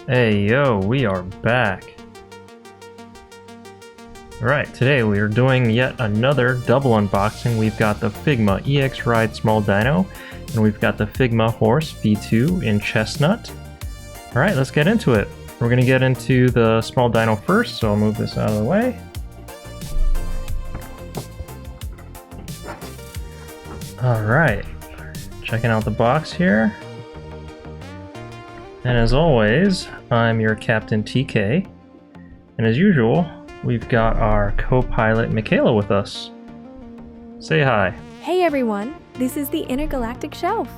Hey yo, we are back. Alright, today we are doing yet another double unboxing. We've got the Figma EX Ride Small Dino, and we've got the Figma Horse V2 in Chestnut. Alright, let's get into it. We're going to get into the Small Dino first, so I'll move this out of the way. Alright, checking out the box here. And as always, I'm your Captain TK. And as usual, we've got our co-pilot Mikaila with us. Say hi. Hey everyone, this is the Intergalactic Shelf.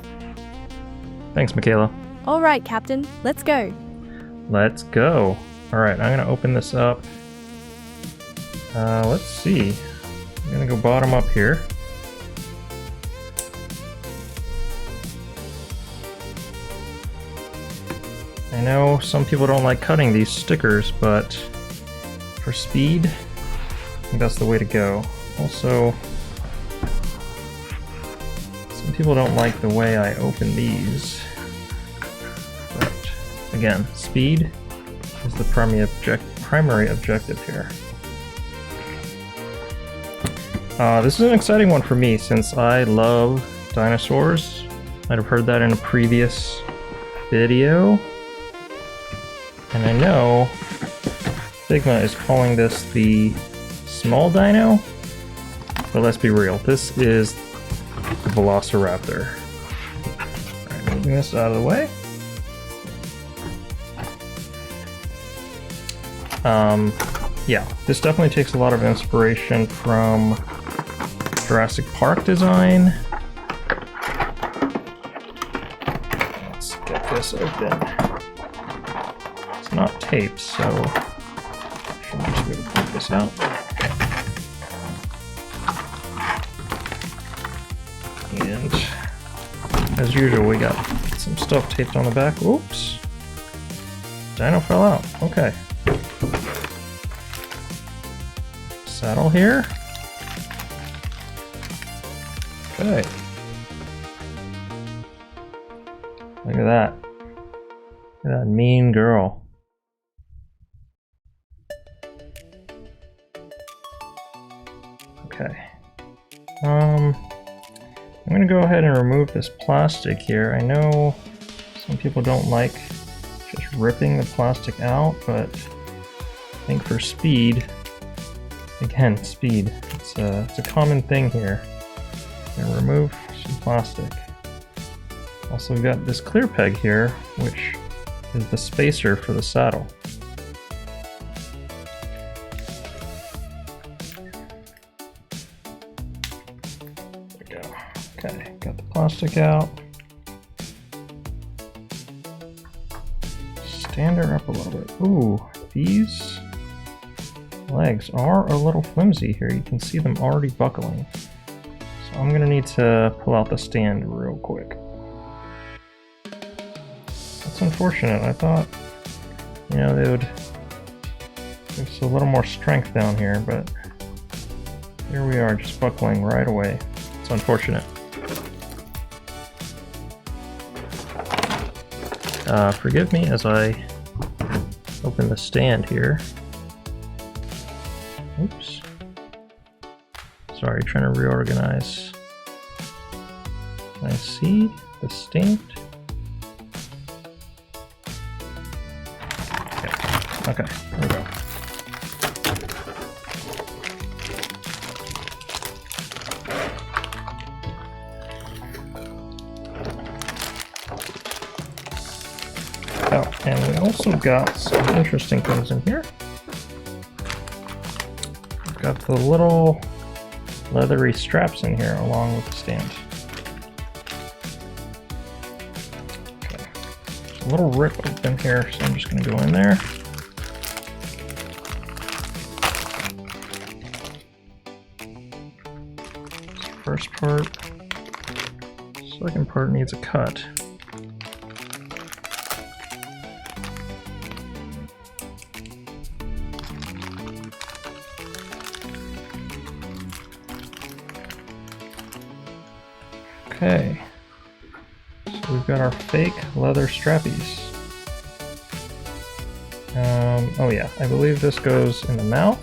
Thanks, Mikaila. All right, Captain, let's go. Let's go. Alright, I'm gonna open this up. Let's see. I'm gonna go bottom up here. I know some people don't like cutting these stickers, but for speed, I think that's the way to go. Also, some people don't like the way I open these, but again, speed is the primary objective here. This is an exciting one for me since I love dinosaurs. Might have heard that in a previous video. And I know Figma is calling this the Small Dino, but let's be real, this is the Velociraptor. Alright, moving this out of the way. Yeah, this definitely takes a lot of inspiration from Jurassic Park design. Let's get this open. Not taped, so I should just be able to take this out. And as usual, we got some stuff taped on the back. Oops. Dino fell out. Okay. Saddle here. Okay. Look at that. Look at that mean girl. Okay. I'm gonna go ahead and remove this plastic here. I know some people don't like just ripping the plastic out, but I think for speed, again, speed, it's a common thing here. I'm gonna remove some plastic. Also, we've got this clear peg here, which is the spacer for the saddle. Okay, got the plastic out. Stand her up a little bit. Ooh, these legs are a little flimsy here. You can see them already buckling. So I'm gonna need to pull out the stand real quick. That's unfortunate. I thought, you know, they would there's a little more strength down here, but here we are just buckling right away. It's unfortunate. Forgive me as I open the stand here. Oops. Sorry, trying to reorganize. Can I see the stand? Okay, there we go. Oh, and we also got some interesting things in here. We've got the little leathery straps in here along with the stand. Okay. A little rip open here, so I'm just going to go in there. First part. Second part needs a cut. Okay, so we've got our fake leather strappies. Oh yeah, I believe this goes in the mouth.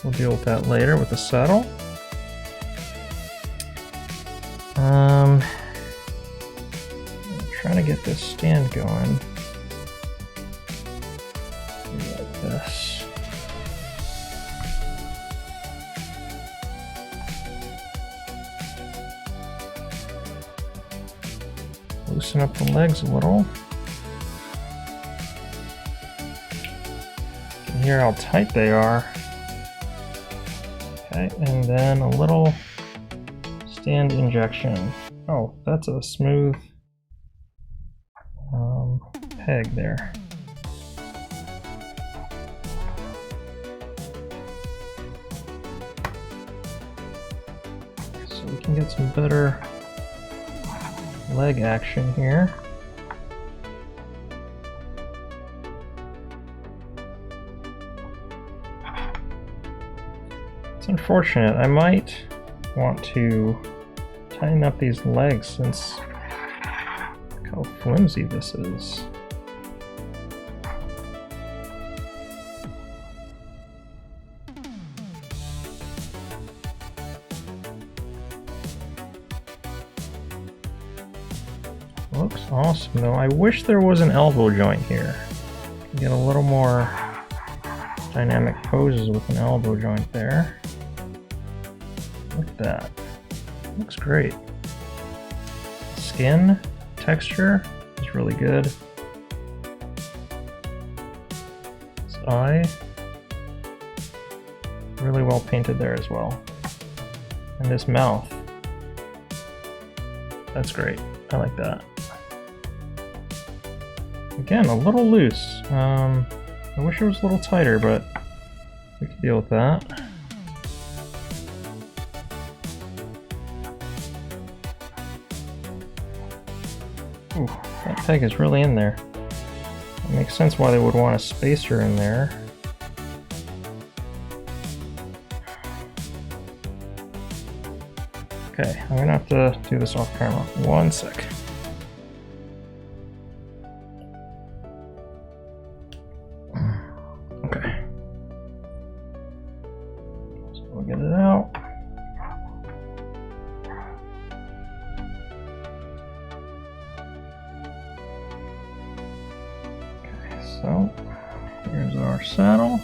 We'll deal with that later with the saddle. I'm trying to get this stand going. Like this. Loosen up the legs a little. You can hear how tight they are. Okay, and then a little stand injection. Oh, that's a smooth peg there. So we can get some better leg action here. It's unfortunate. I might want to tighten up these legs since look how flimsy this is. Looks awesome though. I wish there was an elbow joint here. Get a little more dynamic poses with an elbow joint there. Look at that. Looks great. Skin texture is really good. This eye, really well painted there as well. And this mouth, that's great. I like that. Again, a little loose. I wish it was a little tighter, but we can deal with that. Ooh, that peg is really in there. It makes sense why they would want a spacer in there. Okay, I'm gonna have to do this off camera. One sec. Okay. So we'll get it out. Okay, so here's our saddle.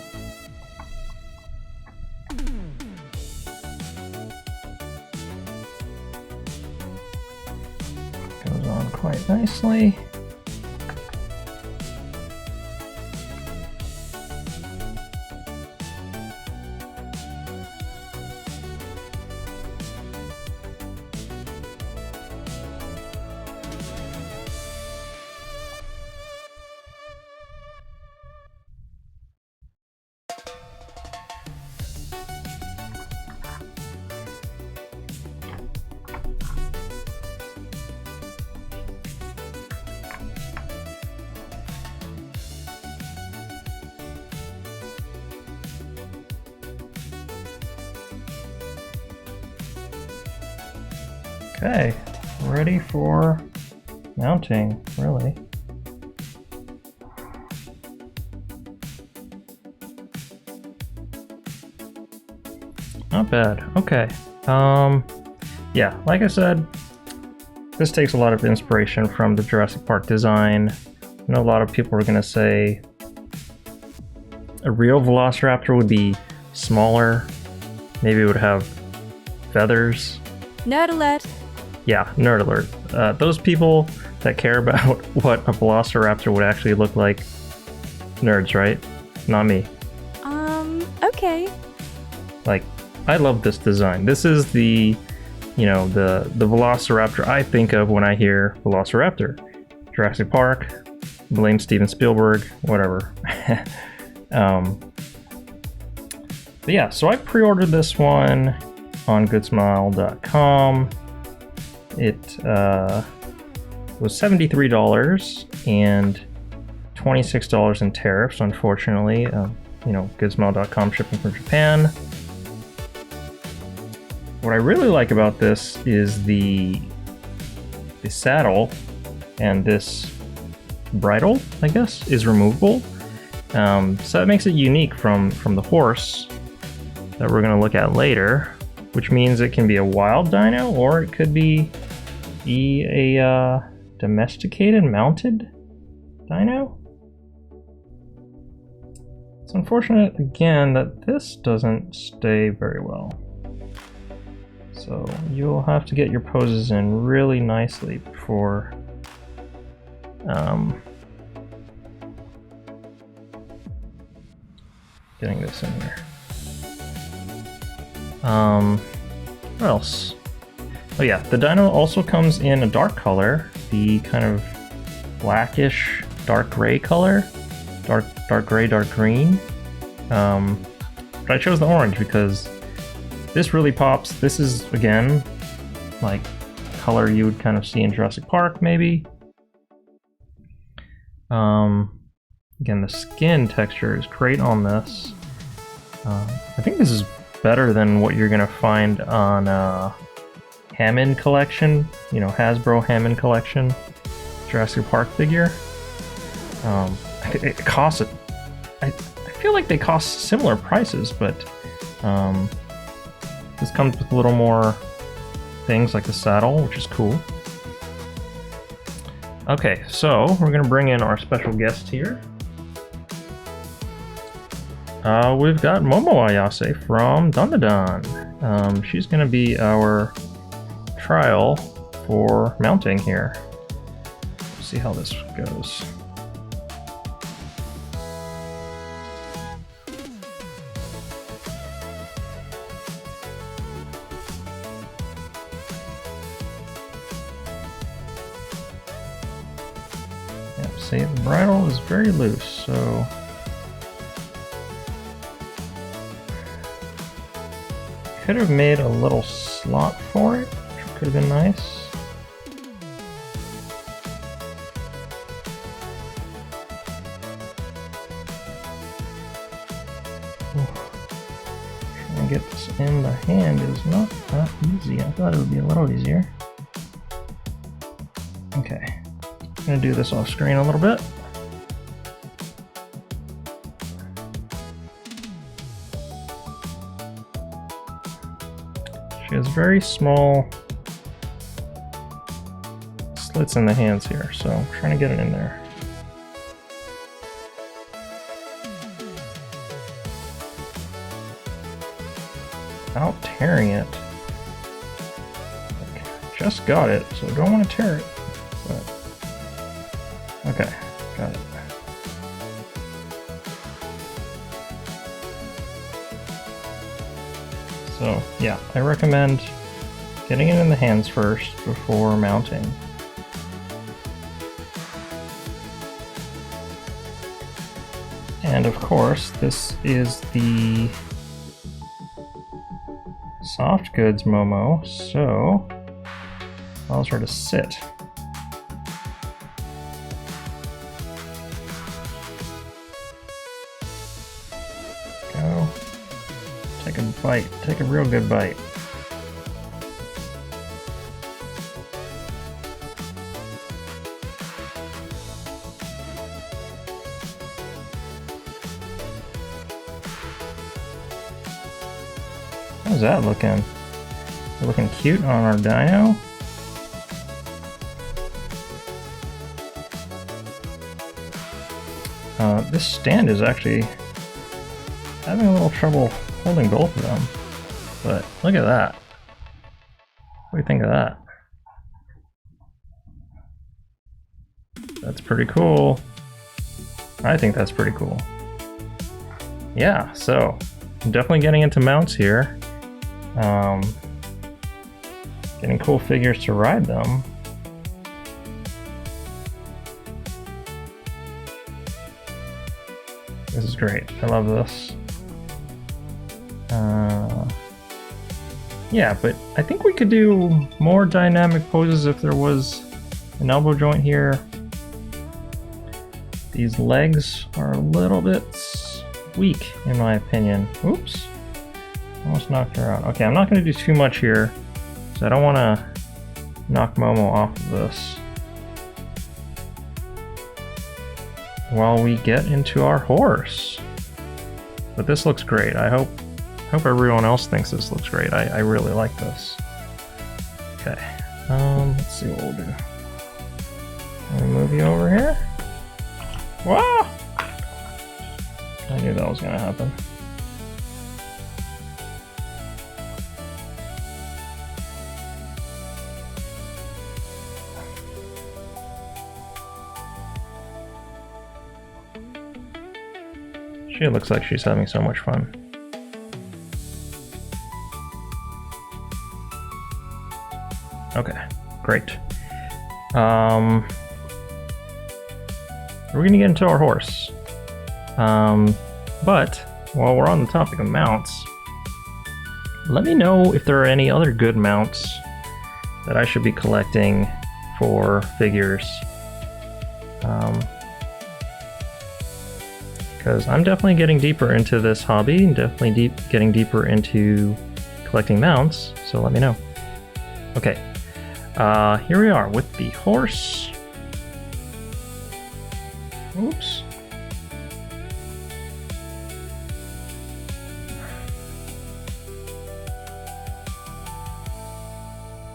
Goes on quite nicely. Okay, ready for mounting, really. Not bad. Okay. Yeah, like I said, this takes a lot of inspiration from the Jurassic Park design. I know a lot of people are gonna say a real Velociraptor would be smaller. Maybe it would have feathers. Nerd alert! Yeah, nerd alert. Those people that care about what a Velociraptor would actually look like, nerds, right? Not me. Okay. Like, I love this design. This is the, you know, the Velociraptor I think of when I hear Velociraptor. Jurassic Park, blame Steven Spielberg, whatever. But yeah, so I pre-ordered this one on goodsmile.com. It was $73 and $26 in tariffs, unfortunately. You know, goodsmile.com shipping from Japan. What I really like about this is the saddle, and this bridle, I guess, is removable. So that makes it unique from the horse that we're going to look at later, which means it can be a wild dino or it could be a domesticated, mounted dino. It's unfortunate, again, that this doesn't stay very well. So you'll have to get your poses in really nicely before getting this in here. What else? Oh yeah, the dino also comes in a dark color, the kind of blackish dark gray color, dark gray, dark green. But I chose the orange because this really pops. This is, again, like color you would kind of see in Jurassic Park, maybe. Again, the skin texture is great on this. I think this is better than what you're gonna find on Hammond Collection, you know, Hasbro Hammond Collection Jurassic Park figure. It costs it. I feel like they cost similar prices, but this comes with a little more things like the saddle, which is cool. Okay, so we're gonna bring in our special guest here. We've got Momo Ayase from Dandadan. She's gonna be our trial for mounting here. Let's see how this goes. Yep, see, the bridle is very loose, so could have made a little slot for it, which could have been nice. Trying to get this in the hand is not that easy. I thought it would be a little easier. Okay, I'm gonna do this off screen a little bit. She has very small slits in the hands here, so I'm trying to get it in there. Without tearing it. Okay, just got it, so I don't want to tear it. But okay, got it. So yeah, I recommend getting it in the hands first before mounting. And of course, this is the soft goods Momo, so allows her to sit. Go. Take a bite. Take a real good bite. How's that looking? We're looking cute on our dino. This stand is actually having a little trouble holding both of them, but look at that. What do you think of that? That's pretty cool. I think that's pretty cool. Yeah, so I'm definitely getting into mounts here. Getting cool figures to ride them. This is great. I love this. Yeah, but I think we could do more dynamic poses if there was an elbow joint here. These legs are a little bit weak, in my opinion. Oops. Almost knocked her out. Okay, I'm not going to do too much here, because I don't want to knock Momo off of this. while we get into our horse. But this looks great. I hope everyone else thinks this looks great. I really like this. Okay, let's see what we'll do. Let me move you over here. Wow! I knew that was gonna happen. She looks like she's having so much fun. Okay, great. We're gonna get into our horse. But while we're on the topic of mounts, let me know if there are any other good mounts that I should be collecting for figures. Because I'm definitely getting deeper into this hobby, and definitely getting deeper into collecting mounts, so let me know. Okay, here we are with the horse. Oops.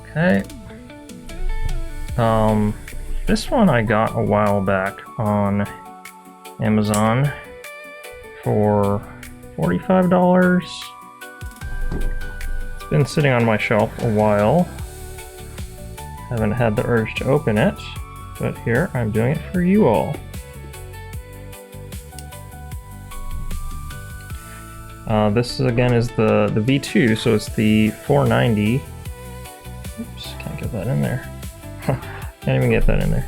Okay. This one I got a while back on Amazon for $45. It's been sitting on my shelf a while. Haven't had the urge to open it, but here, I'm doing it for you all. This again is the V2, so it's the 490. Oops, can't get that in there. Can't even get that in there.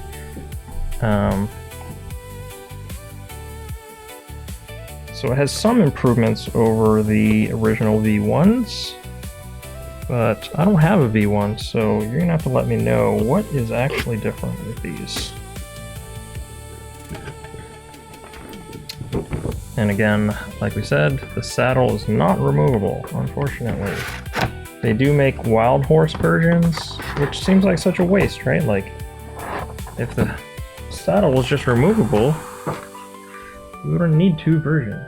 So it has some improvements over the original V1s, but I don't have a V1, so you're gonna have to let me know what is actually different with these. And again, like we said, the saddle is not removable, unfortunately. They do make wild horse versions, which seems like such a waste, right? Like, if the saddle was just removable, we wouldn't need two versions.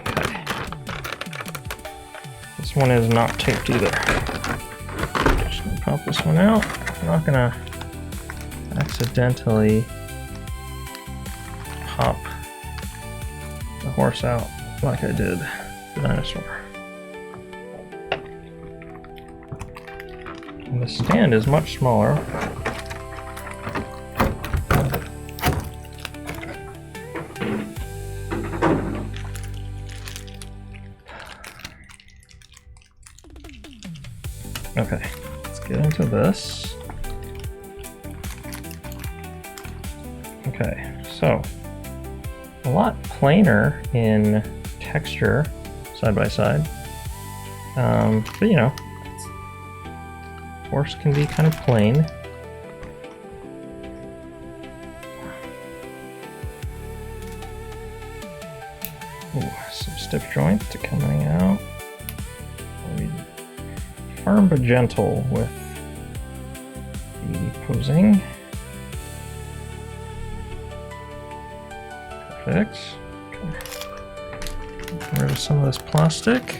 Okay. This one is not taped either. Just gonna pop this one out. I'm not gonna accidentally pop the horse out like I did the dinosaur. And the stand is much smaller. Okay, let's get into this. Okay, so a lot plainer in texture side by side, but you know, horse can be kind of plain. Ooh, some stiff joint coming out. Firm but gentle with the posing. Perfect. Okay. Get rid of some of this plastic.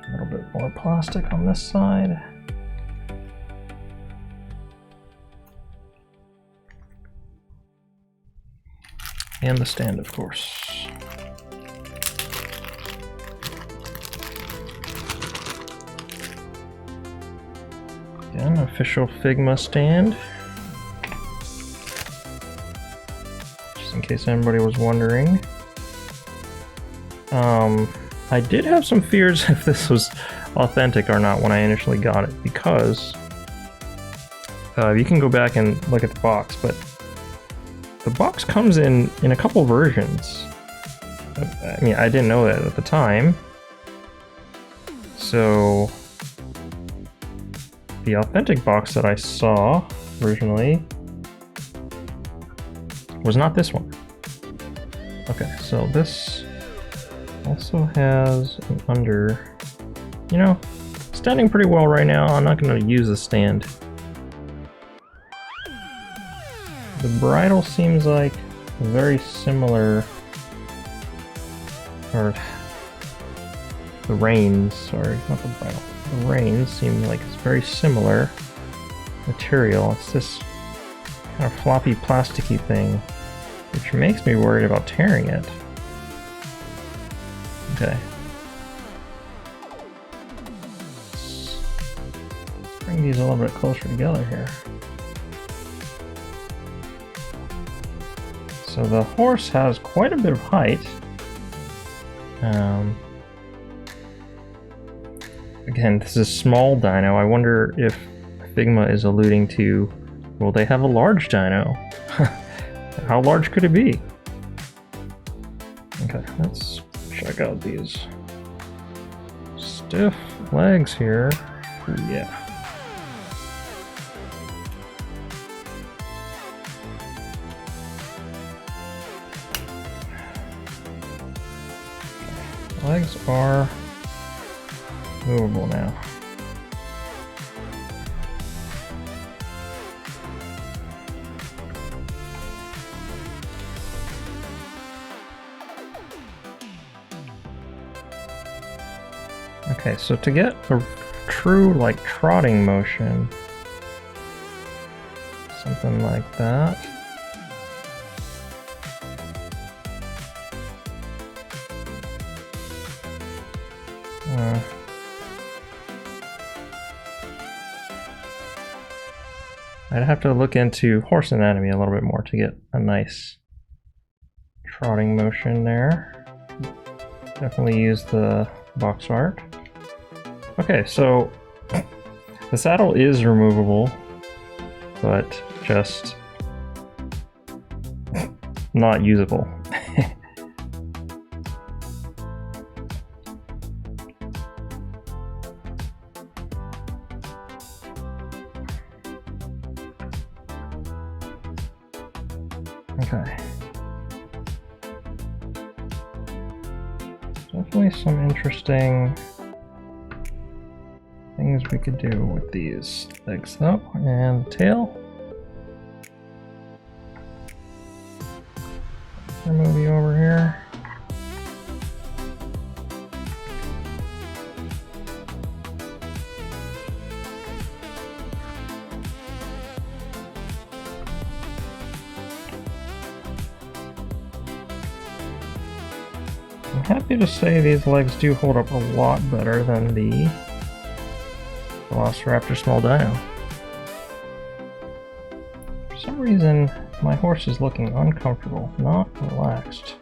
A little bit more plastic on this side. And the stand, of course. Again, official Figma stand. Just in case anybody was wondering. I did have some fears if this was authentic or not when I initially got it, because you can go back and look at the box, but the box comes in a couple versions. I mean, I didn't know that at the time. So the authentic box that I saw originally was not this one. Okay, so this also has an under. You know, standing pretty well right now. I'm not going to use the stand. The bridle seems like very similar, or the reins, sorry, not the bridle. The reins seem like it's very similar material. It's this kind of floppy, plasticky thing, which makes me worried about tearing it. Okay. Let's bring these a little bit closer together here. So the horse has quite a bit of height. Again, this is Small Dino. I wonder if Figma is alluding to, well, they have a large dino. How large could it be? Okay, let's check out these stiff legs here. Ooh, yeah. Legs are movable now. Okay, so to get a true like trotting motion, something like that. I'd have to look into horse anatomy a little bit more to get a nice trotting motion there. Definitely use the box art. Okay, so the saddle is removable, but just not usable. Okay. Definitely some interesting things we could do with these legs though, and the tail. Move you over here. I'm happy to say these legs do hold up a lot better than the Velociraptor Small Dino. For some reason, my horse is looking uncomfortable, not relaxed.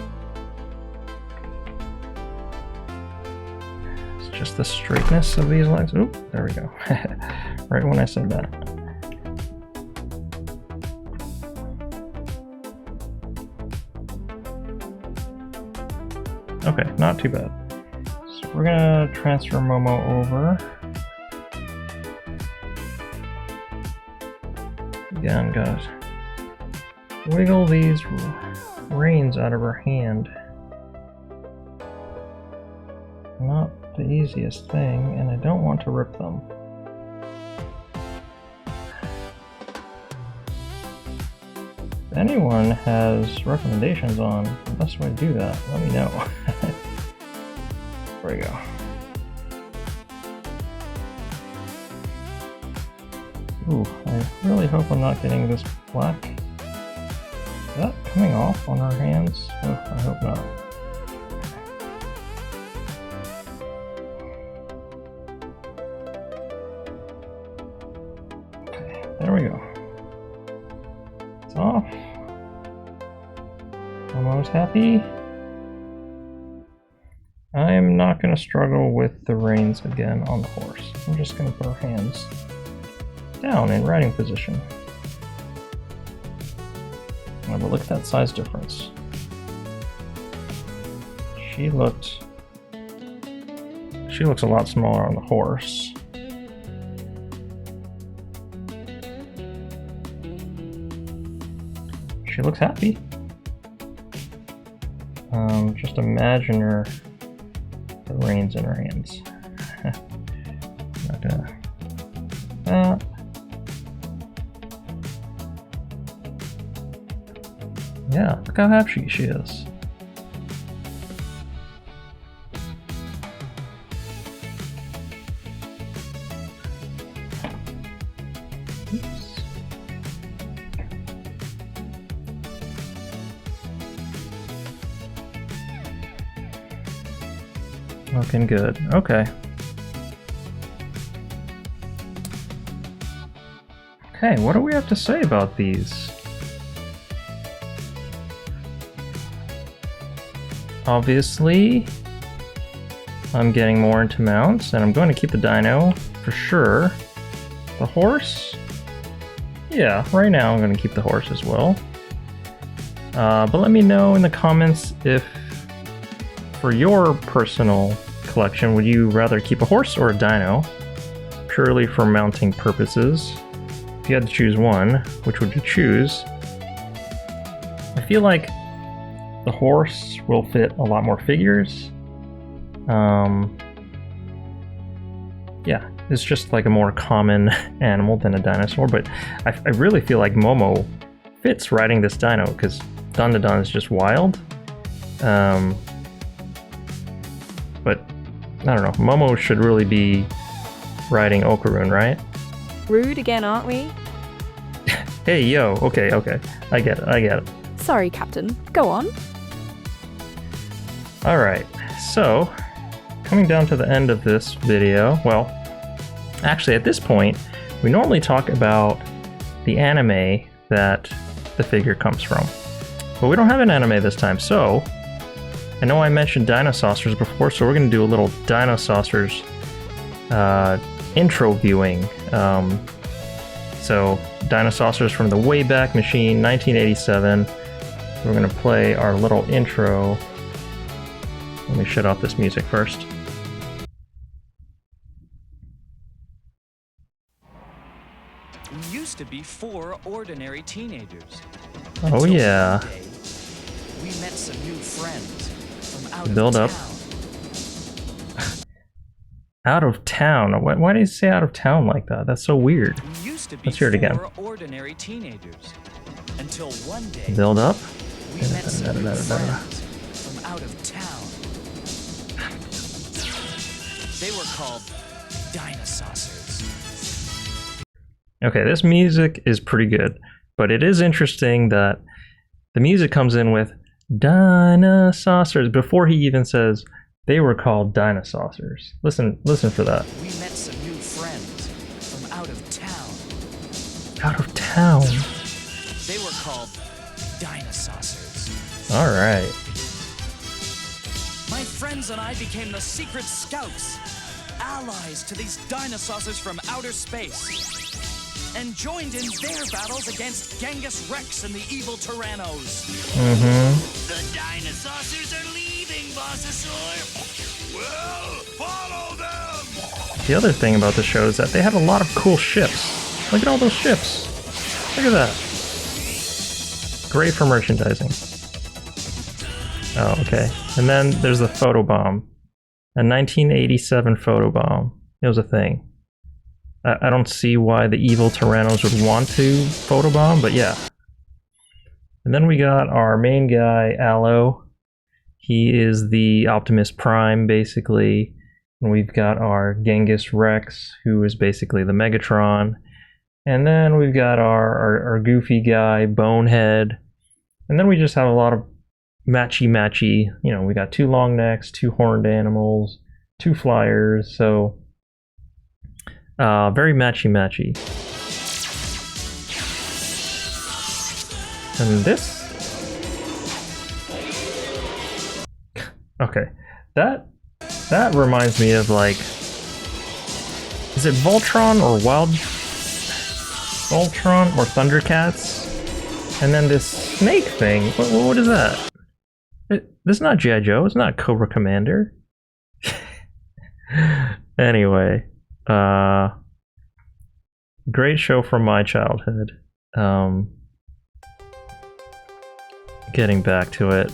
It's just the straightness of these legs. Oop, there we go. Right when I said that. Okay, not too bad. So we're gonna transfer Momo over. Again, gotta wiggle these reins out of her hand. Not the easiest thing, and I don't want to rip them. If anyone has recommendations on the best way to do that, let me know. There we go. Ooh, I really hope I'm not getting this black. Is that coming off on her hands? Oh, I hope not. Okay, there we go. It's off. Almost happy. I am not going to struggle with the reins again on the horse. I'm just going to put her hands down in riding position. Now, but look at that size difference. She looks a lot smaller on the horse. She looks happy. Just imagine her the reins in her hands. Not gonna. Yeah, look how happy she is. Oops. Looking good. Okay. Okay, what do we have to say about these? Obviously, I'm getting more into mounts, and I'm going to keep the dino for sure. The horse? Yeah, right now I'm going to keep the horse as well. But let me know in the comments if, for your personal collection, would you rather keep a horse or a dino? Purely for mounting purposes. If you had to choose one, which would you choose? I feel like the horse will fit a lot more figures. Yeah, it's just like a more common animal than a dinosaur, but I really feel like Momo fits riding this dino because Dandadan is just wild. But I don't know, Momo should really be riding Okarun, right? Rude again, aren't we? Hey, yo, okay, I get it. Sorry, Captain. Go on. Alright, so, coming down to the end of this video, well, actually at this point, we normally talk about the anime that the figure comes from. But we don't have an anime this time, so I know I mentioned Dinosacers before, so we're going to do a little Dinosacers intro viewing. So, Dinosacers from the Wayback Machine, 1987. We're going to play our little intro. Let me shut off this music first. We used to be 4 ordinary teenagers. Oh yeah. One day, we met some new friends from out Build of up. town. Out of town? Why do you say out of town like that? That's so weird. We used to be Let's hear it again. 4 ordinary teenagers. Until one day, Build up. we met some new friends from out of town. They were called Dinosaurs. Okay, this music is pretty good, but it is interesting that the music comes in with Dinosaurs before he even says they were called Dinosaurs. Listen for that. We met some new friends from out of town. Out of town. They were called Dinosaurs. All right. My friends and I became the secret scouts, allies to these Dinosaurs from outer space, and joined in their battles against Genghis Rex and the evil Tyrannos. The Dinosaurs are leaving, Bossasaur. Well, follow them! The other thing about the show is that they have a lot of cool ships. Look at all those ships. Look at that. Great for merchandising. Oh, okay. And then there's the photobomb. A 1987 photobomb. It was a thing. I don't see why the evil Tyrannos would want to photobomb, but yeah. And then we got our main guy, Allo. He is the Optimus Prime, basically. And we've got our Genghis Rex, who is basically the Megatron. And then we've got our goofy guy, Bonehead. And then we just have a lot of matchy, you know, we got 2 long necks, 2 horned animals, 2 flyers, so very matchy. And this? Okay, that reminds me of, like, is it Voltron or Voltron or Thundercats? And then this snake thing, what is that? This is not G.I. Joe, it's not Cobra Commander. Anyway, great show from my childhood. Getting back to it.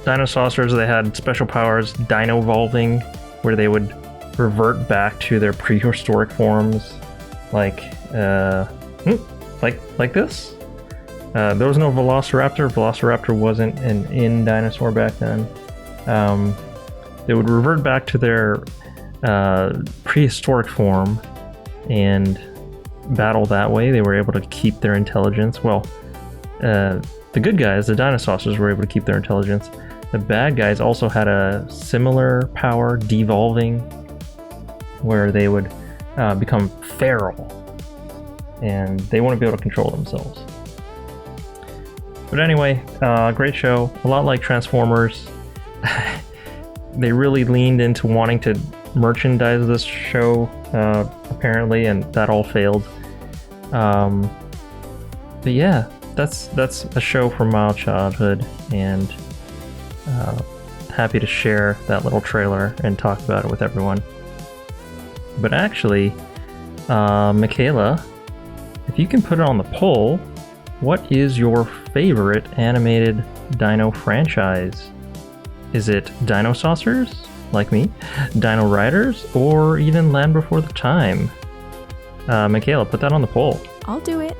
Dinosaurs, they had special powers, dino evolving, where they would revert back to their prehistoric forms, like this. There was no Velociraptor. Velociraptor wasn't an in dinosaur back then. They would revert back to their prehistoric form and battle that way. They were able to keep their intelligence. Well, the good guys, the Dinosaurs, were able to keep their intelligence. The bad guys also had a similar power, devolving, where they would become feral and they wouldn't be able to control themselves. But anyway, great show. A lot like Transformers. They really leaned into wanting to merchandise this show, apparently, and that all failed. But yeah, that's a show from my childhood, and happy to share that little trailer and talk about it with everyone. But actually, Mikaila, if you can put it on the poll, what is your favorite animated Dino franchise? Is it Dinosaurs, like me, Dino Riders, or even Land Before the Time? Mikaila, put that on the poll. I'll do it.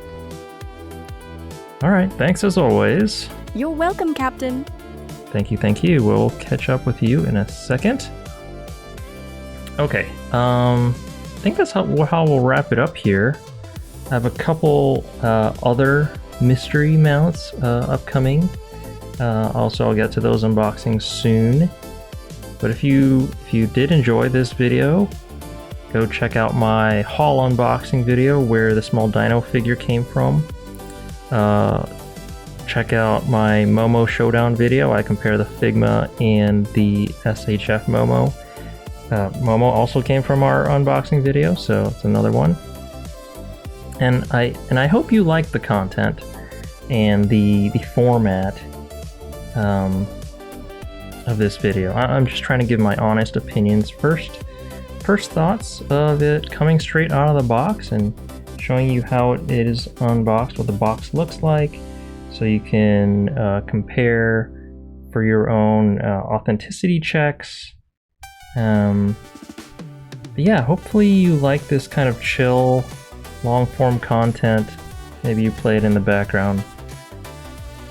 Alright, thanks as always. You're welcome, Captain. Thank you. We'll catch up with you in a second. Okay, I think that's how we'll wrap it up here. I have a couple other mystery mounts upcoming. Also, I'll get to those unboxings soon. But if you did enjoy this video, go check out my haul unboxing video where the small dino figure came from. Check out my Momo showdown video. I compare the Figma and the SHF Momo. Momo also came from our unboxing video, so it's another one. And I hope you like the content and the format of this video. I'm just trying to give my honest opinions first thoughts of it coming straight out of the box and showing you how it is unboxed, what the box looks like, so you can compare for your own authenticity checks. But yeah, hopefully you like this kind of chill, long form content. Maybe you play it in the background.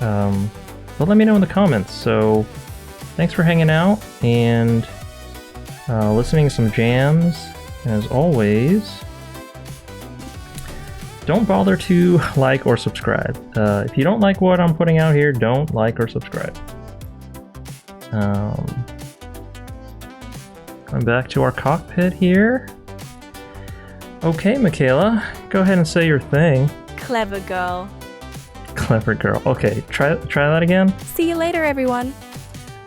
But let me know in the comments. So thanks for hanging out and listening to some jams. And as always, don't bother to like or subscribe. If you don't like what I'm putting out here, don't like or subscribe. Going back to our cockpit here. Okay, Mikaila, go ahead and say your thing. Clever girl. Clever girl. Okay, try that again. See you later, everyone.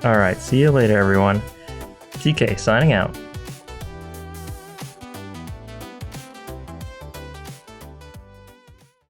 Alright, see you later, everyone. TK signing out.